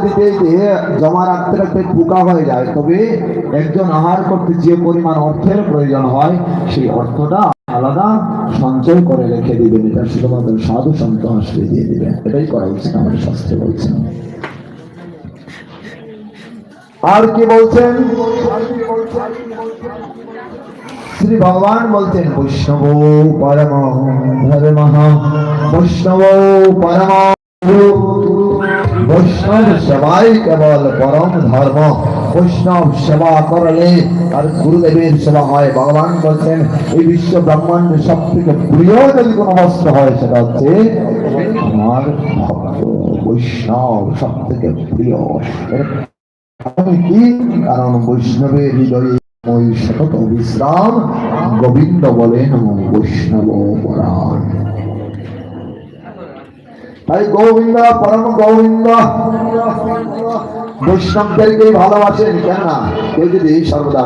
দিতে জমা রাখতে রাখতে পোকা হয়ে যায়, তবে একজন আহার করতে যে পরিমাণ অর্থের প্রয়োজন হয় সেই অর্থটা আলাদা সঞ্চয় করে রেখে দিবেন। এটা শুধুমাত্র সাধু সন্ত আসলে দিয়ে দিবেন, এটাই করা উচিত আমাদের শাস্ত্রে বলছেন। আর কি বলছেন শ্রী ভগবান বলছেন বৈষ্ণব পরম ধর্ম, বৈষ্ণব পরম বৈষ্ণব সেবাই কেবল পরম ধর্ম। বৈষ্ণব সেবা করলে আর গুরুদেবের সেবা হয়। ভগবান বলছেন এই বিশ্ব ব্রহ্মাণ্ডের সব থেকে প্রিয় যদি কোনো বস্তু হয় সেটা হচ্ছে আমার ভক্ত। বৈষ্ণব সব থেকে প্রিয়। কি কারণ বৈষ্ণবের হৃদয়ে ওই সতত বিশ্রাম। গোবিন্দ বলেন বৈষ্ণব পরাণ। তাই গোবিন্দ পরম গোবিন্দ বৈষ্ণবদেরকে ভালোবাসেন। কেননা কেউ যদি সর্বদা